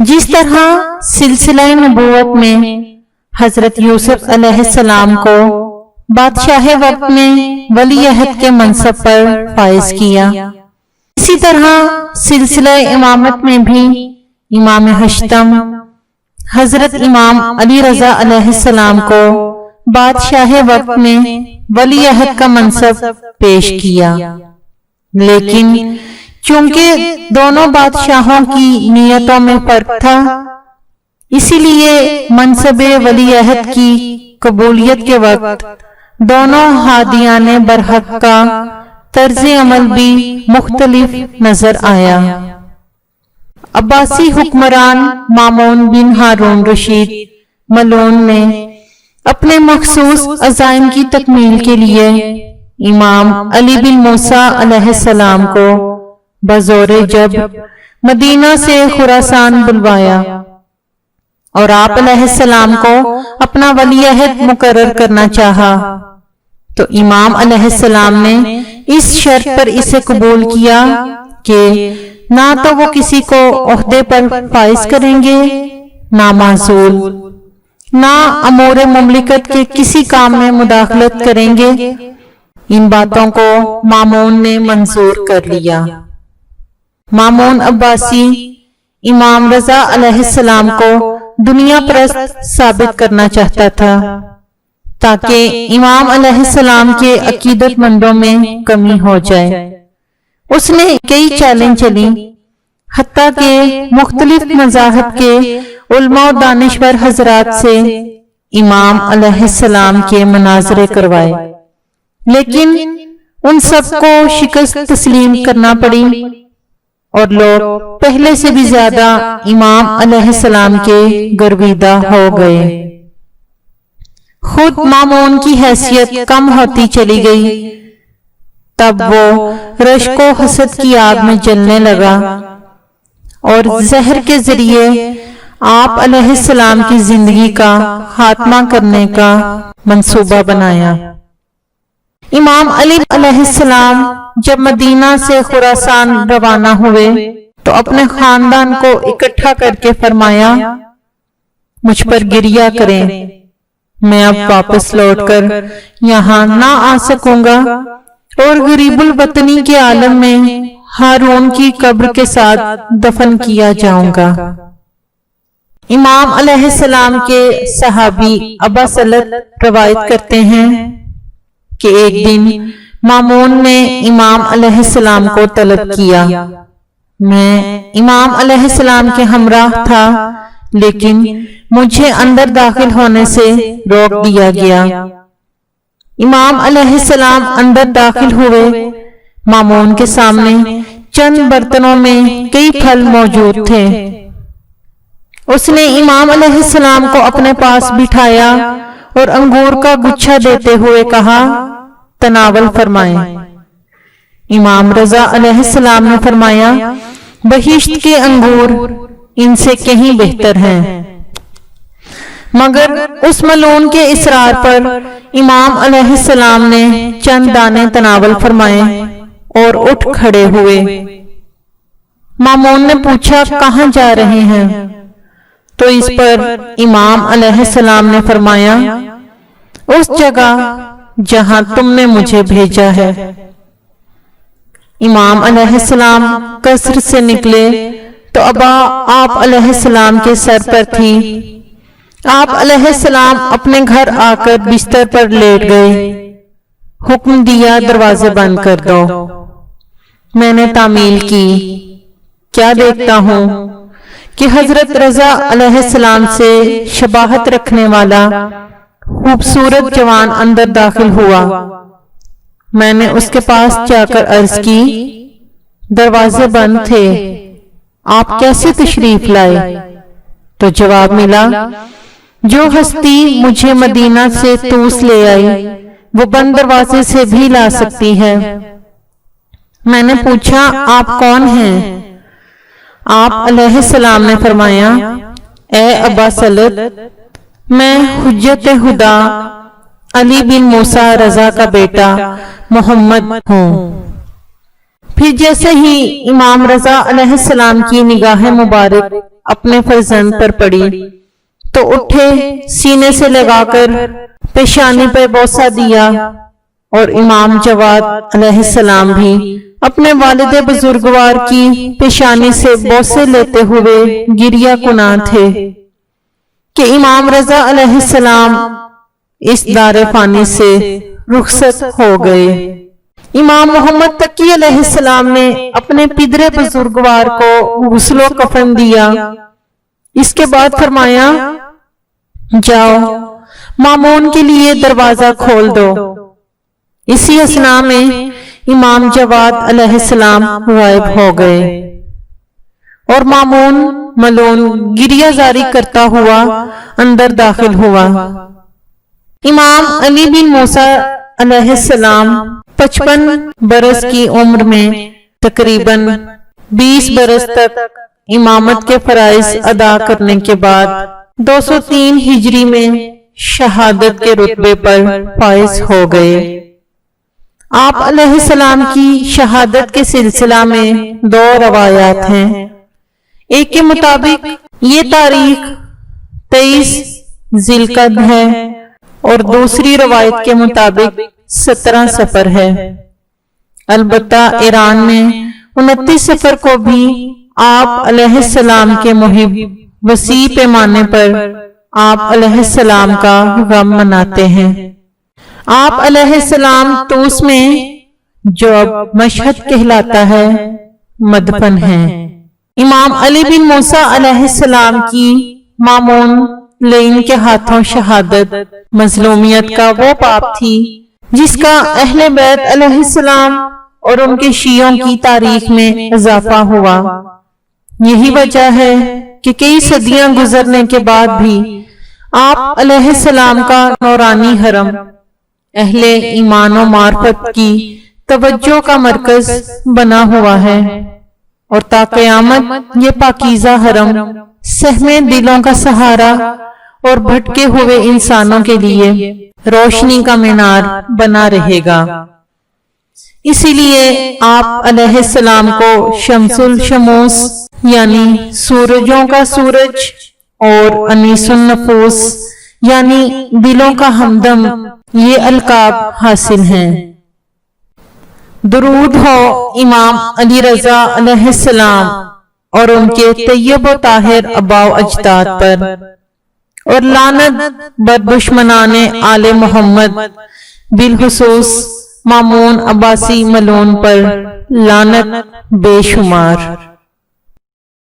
जिस तरह सिलसिला नबूवत में हजरत यूसुफ अलैहिस्सलाम को बादशाह वक्त में वली अहद के मनसब पर फाइज किया, इसी तरह सिलसिला इमामत में भी इमाम हश्तम हजरत इमाम अली रजा अलैहिस्सलाम को बादशाह वक्त में वली अहद का मनसब पेश किया। लेकिन चूंकि दोनों बादशाहों की नीयतों में फर्क था, इसीलिए मनसबे वली अहद की कबूलियत के वक्त दोनों हादियाने बरहक का तर्ज अमल भी मुख्तलिफ नजर आया। अब्बासी हुक्मरान मामून बिन हारून रशीद मलून ने अपने मखसूस अज़ाइम की तकमील के लिए इमाम अली बिन मूसा अलैहिस्सलाम को बज़ौरे जब मदीना से खुरासान बुलवाया और आप अलैहिस्सलाम को अपना वली अहद मुकर्रर करना चाहा, तो इमाम अलैहिस्सलाम ने इस शर्त पर इसे कबूल किया कि ना तो वो किसी को ओहदे पर फाइज करेंगे, ना माज़ूल, ना अमूर मुमलिकत के किसी काम में मुदाखलत करेंगे। इन बातों को मामून ने मंजूर कर लिया। मामून अब्बासी इमाम रजा अलैहिस्सलाम को दुनिया परस्त साबित करना चाहता था, ताकि इमाम अलैहिस्सलाम के अकीदतमंदों में कमी हो जाए। उसने कई चालें चली, हत्ता के मुख्तलिफ मज़ाहब के उलमा और दानिशवर हजरात से इमाम अलैहिस्सलाम के मनाजरे करवाए, लेकिन उन सबको शिकस्त तस्लीम करना पड़ी और लोग पहले से भी ज्यादा इमाम अलैहिस्सलाम के गर्विदा हो गए। खुद मामून की हैसियत कम होती चली गई। तब वो रश्क व हसद की आग में जलने लगा और जहर के जरिए आप अलैहिस्सलाम की जिंदगी का खात्मा करने का मंसूबा बनाया। इमाम अली अलैहिस्सलाम जब मदीना से खुरासान रवाना हुए तो अपने खानदान को इकट्ठा करके फरमाया, मुझ पर गिरिया करें, मैं अब वापस लौटकर यहाँ ना आ सकूंगा और गरीबुल वतनी के आलम में हारून की कब्र के साथ दफन किया जाऊंगा। इमाम अलैहिस्सलाम के सहाबी अबा सलत रवायत करते हैं कि एक दिन मामून ने इमाम अलैहिस्सलाम को तलब किया। मैं इमाम अलैहिस्सलाम के हमराह था, लेकिन मुझे अंदर दाखिल होने से रोक दिया गया। इमाम अलैहिस्सलाम अंदर दाखिल हुए। मामून के सामने चंद बर्तनों में कई फल मौजूद थे। उसने इमाम अलैहिस्सलाम को अपने पास बिठाया और अंगूर का गुच्छा देते हुए कहा, तनावल फरमाएं। इमाम रजा अलैहिस्सलाम ने फरमाया, बहिश्त के अंगूर इनसे कहीं बेहतर हैं। मगर उस मलून के इसरार पर इमाम अलैहिस्सलाम ने चंद दाने तनावल फरमाए और उठ खड़े हुए। मामून ने पूछा, कहां जा रहे हैं? तो इस पर इमाम अलैहिस्सलाम ने फरमाया, उस जगह जहां तुमने मुझे भेजा है। इमाम अलैहिस्सलाम कसर से निकले तो अबा आप अलैहिस्सलाम के सर पर थी। आप अलैहिस्सलाम अपने घर आकर बिस्तर पर लेट गए। हुक्म दिया, दरवाजे बंद कर दो। मैंने तामील की। क्या देखता हूं कि हजरत रजा अलैहिस्सलाम से शबाहत रखने वाला खूबसूरत जवान अंदर दाखिल हुआ। मैंने उसके पास जाकर अर्ज की, दरवाजे बंद थे, आप कैसे तशरीफ लाए? तो जवाब मिला, जो हस्ती मुझे मदीना से तूस ले आई वो बंद दरवाजे से भी ला सकती है। मैंने पूछा, आप कौन हैं? आप अलैहिस्सलाम ने फरमाया, ए अबा सलत, मैं हुज्जत हुदा अली बिन मूसा रजा का बेटा मोहम्मद हूँ। फिर जैसे ही इमाम रजा अलैहिस्सलाम की निगाह मुबारक اپنے فرزند پر پڑی تو اٹھے، سینے سے لگا کر پیشانی پر بوسہ دیا، اور امام جواد علیہ السلام بھی اپنے والد بزرگوار کی پیشانی سے بوسے لیتے ہوئے گریہ کناں تھے کہ امام رضا علیہ السلام اس دار فانی سے رخصت ہو گئے۔ امام محمد تقی علیہ السلام نے اپنے پدر بزرگوار کو غسل و کفن دیا۔ اس کے بعد فرمایا، جاؤ مامون کے لیے دروازہ کھول دو۔ اسی اثناء میں امام جواد علیہ السلام غائب ہو گئے، اور مامون ملون گریہ زاری کرتا ہوا اندر داخل ہوا۔ امام علی بن موسیٰ علیہ السلام 55 برس کی عمر میں تقریباً 20 برس تک امامت کے فرائض ادا کرنے کے بعد 203 ہجری میں شہادت کے رتبے پر فائز ہو گئے۔ آپ علیہ السلام کی شہادت کے سلسلہ میں 2 روایات ہیں۔ ایک کے مطابق یہ تاریخ 23 ذی القعدہ ہے، اور دوسری روایت کے مطابق 17 صفر ہے۔ البتہ ایران میں 29 صفر کو بھی آپ علیہ السلام کے محب وسیع پیمانے پر آپ علیہ السلام کا غم مناتے ہیں۔ آپ علیہ السلام طوس میں، جو اب مشہد کہلاتا ہے، مدفن ہیں۔ امام علی بن موسیٰ علیہ السلام کی مامون لعین کے ہاتھوں شہادت مظلومیت کا وہ پاپ تھی جس کا اہل بیت علیہ السلام اور ان کے شیعوں کی تاریخ میں اضافہ ہوا۔ یہی وجہ ہے کہ کئی صدیاں گزرنے کے بعد بھی آپ علیہ السلام کا نورانی حرم اہل ایمان و معرفت کی توجہ کا مرکز بنا ہوا ہے، اور تا قیامت یہ پاکیزہ حرم سہمے دلوں کا سہارا اور بھٹکے ہوئے انسانوں کے لیے روشنی کا مینار بنا رہے گا۔ اسی لیے آپ علیہ السلام کو شمس الشموس یعنی سورجوں کا سورج، اور انیس النفوس یعنی دلوں کا ہمدم، یہ القاب حاصل ہیں۔ درود ہو امام علی رضا علیہ السلام اور ان کے طیب و طاہر آباء و اجداد پر، اور لعنت بر دشمنان آل محمد، بالخصوص مامون عباسی ملعون پر لعنت بے شمار۔